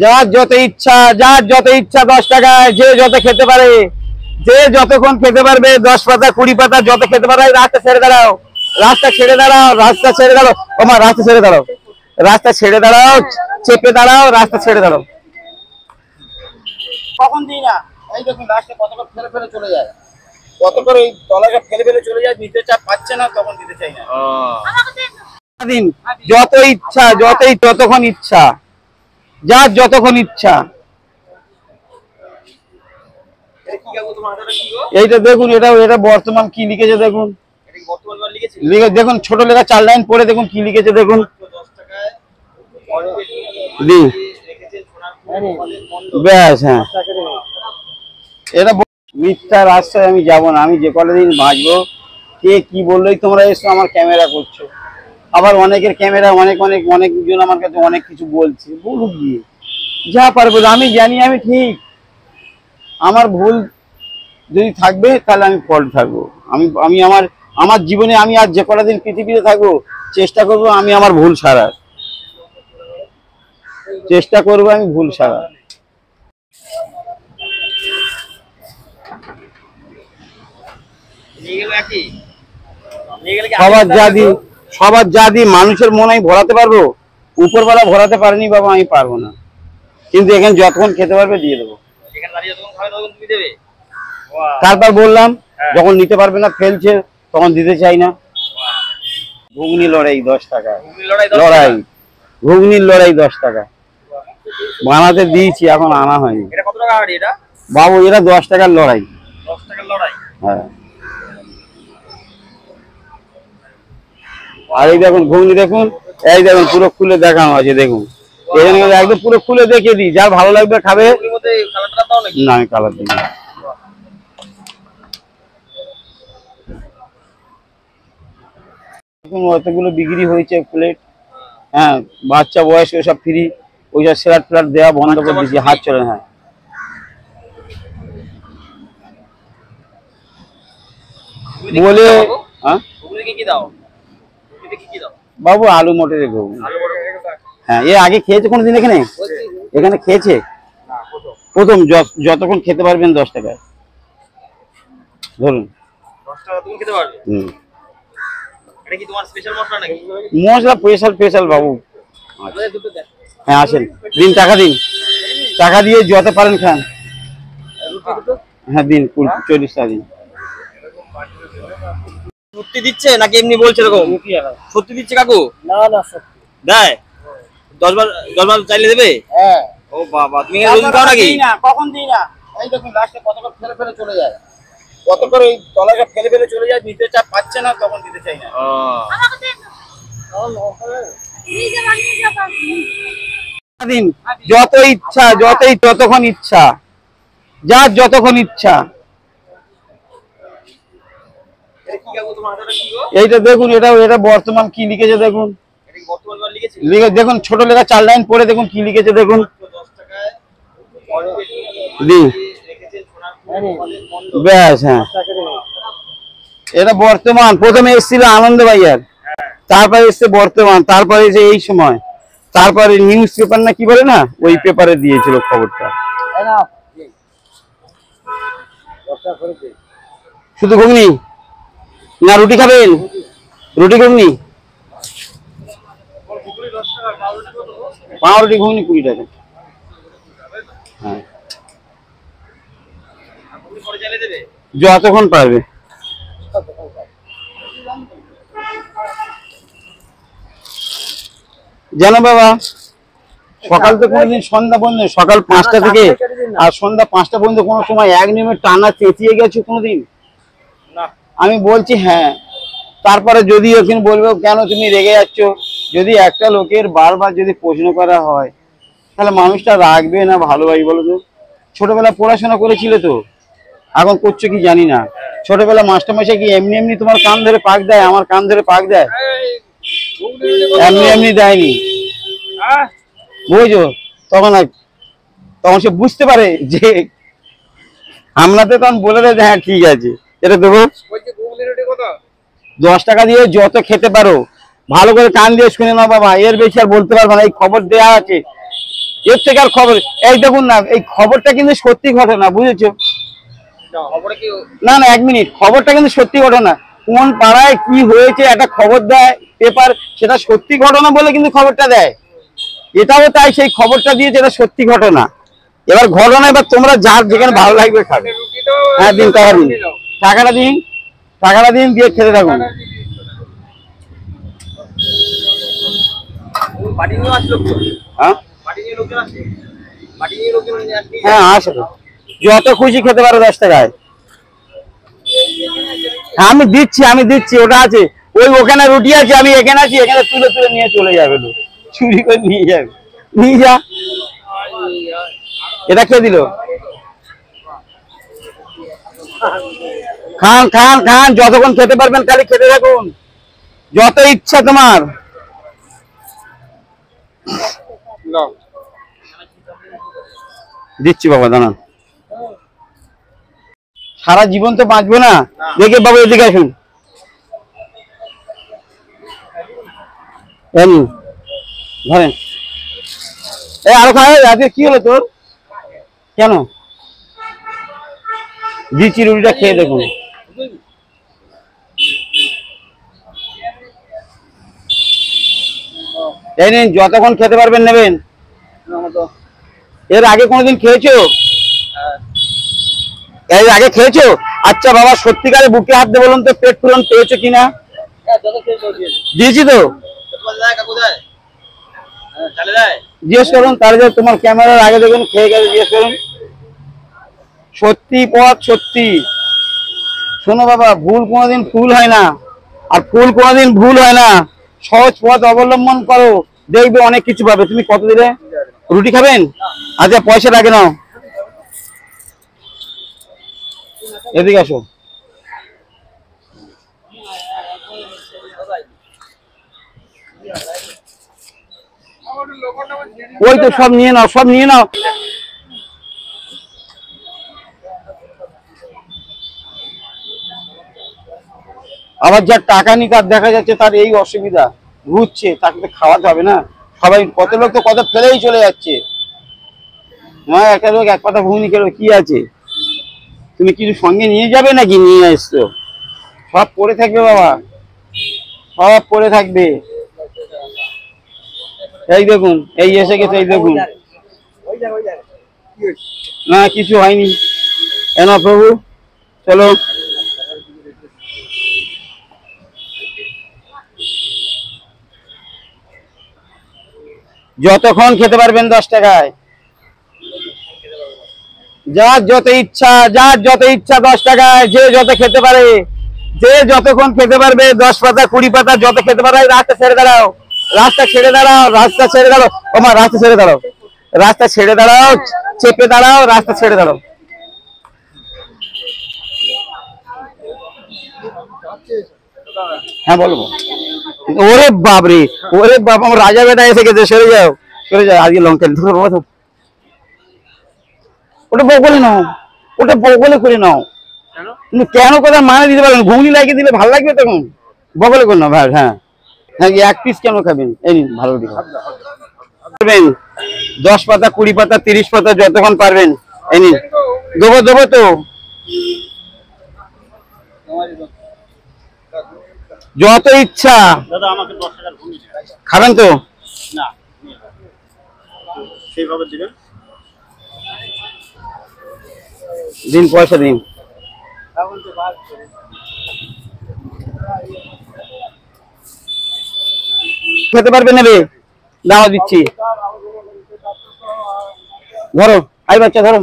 যার যত ইচ্ছা 10 টাকায় যে যত খেতে পারে, যে যতক্ষণ খেতে পারবে, 10 পাতা 20 পাতা যত খেতে পারে। রাস্তা ছেড়ে দাঁড়াও, রাস্তা ছেড়ে দাঁড়াও, রাস্তা ছেড়ে দাঁড়াও, ওমা রাস্তা ছেড়ে দাঁড়াও, রাস্তা ছেড়ে দাঁড়াও, চেপে দাঁড়াও, রাস্তা ছেড়ে দাঁড়াও। কখন দিই না, এই দেখুন লাস্টে কত করে ফেলে ফেলে চলে যায়, কত করে এই তলাটা ফেলে ফেলে চলে যায়, নিতে চা পাচ্ছে না, তখন দিতে চাই না। দিন যত ইচ্ছা, যতক্ষণ ইচ্ছা, যার যতক্ষণ ইচ্ছা। এইটা দেখুন, এটা বর্তমান কি লিখেছে দেখুন, দেখুন ছোট লেখা 4 লাইন পড়ে দেখুন কি লিখেছে দেখুন। ব্যাস, হ্যাঁ, এটা মিথ্যার আশ্রয় আমি যাব না। আমি যে কটা দিন বাঁচবো, কে কি বললোই তোমরা এসো আমার ক্যামেরা করছো। আবার অনেকের ক্যামেরা অনেকজন আমার কাছে অনেক কিছু বলছে, বলুক গিয়ে, যা পারবো। আমি জানি আমি ঠিক, আমার ভুল যদি থাকবে তাহলে আমি ফল্ট থাকবো। আমি আমার জীবনে আমি আর যে কটা দিন পৃথিবীতে থাকবো, চেষ্টা করবো আমি আমার ভুল সারার, চেষ্টা করবো আমি ভুল সারার। সবার যা দি মানুষের মনে আমি ভরাতে পারবো, উপরবেলা ভরাতে পারিনি বাবা, আমি পারবো না। কিন্তু এখানে যতক্ষণ খেতে পারবে দিয়ে দেবো। তারপর বললাম, যখন নিতে পারবে না ফেলছে, তখন দিতে চাই না। ঘুগনি লড়াই 10 টাকা, ঘুগনির লড়াই 10 টাকা বানাতে দিয়েছি, এখন আনা হয়নি। বাবু এরা 10 টাকার লড়াই। হ্যাঁ, আর এই দেখুন ঘুগনি, দেখুন এই দেখুন পুরো খুলে দেখানো আছে, দেখুন এখানে একদম পুরো খুলে দেখিয়ে দিই, যার ভালো লাগবে খাবে। না আমি কালার দিই না। দেখুন অতগুলো বিক্রি হয়েছে প্লেট, হ্যাঁ, বাচ্চা বয়স সব ফ্রি, ওইসব স্যালাড ফ্যালাড দেওয়া বন্ধ করে দিয়েছি, হাত চলে। হ্যাঁ, বলে বাবু আলু মটরের ঘুগনি। হ্যাঁ, এ আগে খেয়েছে কোনোদিন এখানে? এখানে খেয়েছে প্রথম, যতক্ষণ খেতে পারবেন 10 টাকায় ধরুন। মশলা স্পেশাল বাবু। হ্যাঁ আসেন, দিন টাকা দিন, টাকা দিয়ে যত পারেন খান। হ্যাঁ দিন 40 টাকা দিন। সত্যি দিচ্ছে নাকি এমনি বলছে? এরকম সত্যি দিচ্ছে কাকু? না না সত্যি দেয়। 10 বার চাইলে দেবে? হ্যাঁ। ও বাবা, তুমি রোজ দাও নাকি? না, কখন দিই না। এই দেখুন লাস্টে কত করে ফেলে ফেলে চলে যায়, কত করে এই তলাটা ফেলে ফেলে চলে যায়, নিতে চা পাচ্ছে না, তখন দিতে চাই না। দিন যত ইচ্ছা, যতক্ষণ ইচ্ছা, যার যতক্ষণ ইচ্ছা। এইটা দেখুন, এটা বর্তমান কি লিখেছে দেখুন, দেখুন ছোট লেখা 4 লাইন পড়ে দেখুন কি লিখেছে দেখুন। ব্যাস, হ্যাঁ, এটা বর্তমান। প্রথমে এসেছিল আনন্দবাজার, তারপরে এসছে বর্তমান, তারপরে এসে এই সময়, তারপরে নিউজ পেপার না কি বলে না, ওই পেপারে দিয়েছিল খবরটা। শুধু ঘুগনি না রুটি খাবেন? রুটি ঘুগনি, পাউরুটি ঘুগনি 20 টাকা। হ্যাঁ, যতক্ষণ পারবে। জানো বাবা, সকাল তো কোনোদিন সন্ধ্যা পর্যন্ত, সকাল 5টা থেকে আর সন্ধ্যা 5টা পর্যন্ত কোনো সময় এক নিয়মে টানা চেঁচিয়ে গেছো কোনোদিন? আমি বলছি হ্যাঁ। তারপরে যদি ওখানে বলবে কেন তুমি রেগে যাচ্ছ, যদি একটা লোকের বারবার যদি প্রশ্ন করা হয়, তাহলে মানুষটা রাখবে না ভালোবাসি বলো তো? ছোটবেলা পড়াশোনা করেছিলে তো, এখন করছো কি জানি না। ছোটবেলা মাস্টারমশাই কি এমনি এমনি তোমার কান ধরে পাক দেয়? আমার কান ধরে পাক দেয়? এমনি এমনি দেয়নি, বুঝছো? তখন সে বুঝতে পারে যে আমরা তো তখন বলে দেয় হ্যাঁ ঠিক আছে এটা দেবো। 10 টাকা দিয়ে যত খেতে পারো, ভালো করে কান দিয়ে শুনে নাও বাবা, এর বেশি আর বলতে পারবো না। এই খবর দেয়া আছে, এর থেকে আর খবর, এই দেখুন না, এই খবরটা কিন্তু সত্যি ঘটনা, বুঝেছো? না না, 1 মিনিট, খবরটা কিন্তু সত্যি ঘটনা। কোন পাড়ায় কি হয়েছে একটা খবর দেয় পেপার, সেটা সত্যি ঘটনা বলে কিন্তু খবরটা দেয়। এটাও তাই, সেই খবরটা দিয়েছে, এটা সত্যি ঘটনা। এবার ঘটনা, এবার তোমরা যার যেখানে ভালো লাগবে খাবে। হ্যাঁ দিন, টাকা দিন, টাকাটা দিন, টাকাটা দিন, দিয়ে খেতে থাকুন। হ্যাঁ আসো, যত খুশি খেতে পারো 10 টাকায়। আমি দিচ্ছি, ওটা আছে, ওখানে রুটি আছে, আমি এখানে আছি, এখানে তুলে তুলে নিয়ে চলে যাবে, চুরি করে নিয়ে যাবে, নিয়ে যা। এটা কে দিল? খান খান খান, যতক্ষণ খেতে পারবেন খালি খেতে থাকুন, যত ইচ্ছা তোমার। দিচ্ছি বাবা, দাঁড়ান। সারা জীবন তো বাঁচবো না, দেখে বাবু এদিকে আসুন। ধরেন, আরো খাওয়া, আজকে কি হলো তোর? কেন? দিচ্ছি, রুটিটা খেয়ে দেখুন। এই নিন, যতক্ষণ খেতে পারবেন নেবেন। এর আগে কোনোদিন খেয়েছো? এর আগে খেয়েছো? আচ্ছা বাবা, সত্যিকারে বুকে হাত দিয়ে বলুন তো, পেট পূরণ পেয়েছো কিনা? দিয়েছি তো, জিজ্ঞেস করুন। তাহলে তোমার ক্যামেরার আগে দেখুন, খেয়ে গেছে, জিজ্ঞেস করুন। সত্যি পথ সত্যি। শোনো বাবা, ভুল কোনোদিন ফুল হয় না, আর ফুল কোনোদিন ভুল হয় না। সহজ পথ অবলম্বন করো, দেখবে অনেক কিছু পাবে। তুমি কত দিলে? রুটি খাবেন? আচ্ছা, পয়সা রাখে নাও, এদিকে আসো। ওই তো, সব নিয়ে নাও, সব নিয়ে নাও। আবার যার টাকা নিকার দেখা যাচ্ছে, তার এই অসুবিধা, ঘুরছে, তাকে তো খাওয়াতে হবে না। সবাই, কত লোক তো কত ফেলেই চলে যাচ্ছে। হ্যাঁ, একটা লোক এক পাতা ঘুগনি খেলো, কি আছে? তুমি কিছু সঙ্গে নিয়ে যাবে নাকি? নিয়ে এসছো, সব পড়ে থাকবে বাবা, সব পড়ে থাকবে। এই দেখুন, এই এসে গেছে, এই দেখুন। না, কিছু হয়নি। এনা প্রভু, চলো। যতক্ষণ খেতে পারবেন 10 টাকায়, যার যত ইচ্ছা, যার যত ইচ্ছা 10 টাকায়, যে যত খেতে পারে, যে যতক্ষণ খেতে পারবে। 10 পাতা 20 পাতা যত খেতে পারে। রাস্তা ছেড়ে দাঁড়াও, রাস্তা ছেড়ে দাঁড়াও, রাস্তা ছেড়ে দাঁড়াও, ওমা রাস্তা ছেড়ে দাঁড়াও, রাস্তা ছেড়ে দাঁড়াও, চেপে দাঁড়াও, রাস্তা ছেড়ে দাঁড়াও। হ্যাঁ বলবো। ওরে বাপরে, ওরে বাপ, আমার রাজা বেটা এসে গেছে, সরে যাও, সরে যাও। আজকে লঙ্কা ধরো, ওটা বগলে নাও, ওটা বগলে করে নাও। কেন কথা মানে দিতে পারবেন? ঘুগনি লাগিয়ে দিলে ভালো লাগবে তখন, বগলে করে নাও ভাই। হ্যাঁ হ্যাঁ, 1 পিস কেন খাবেন? এই নিন, ভালো রুটি খাবেন। 10 পাতা 20 পাতা 30 পাতা যতক্ষণ পারবেন, এই নিন। দেবো দেবো তো, যত ইচ্ছা। দাদা, আমাকে 10 টাকার ঘুগনি খাবেন তো? না, সেইভাবে দিবেন। দিন, পয়সা দিন। খেতে পারবে নেবে, দাও দিচ্ছি। ধরো, আই বাচ্চা ধরো।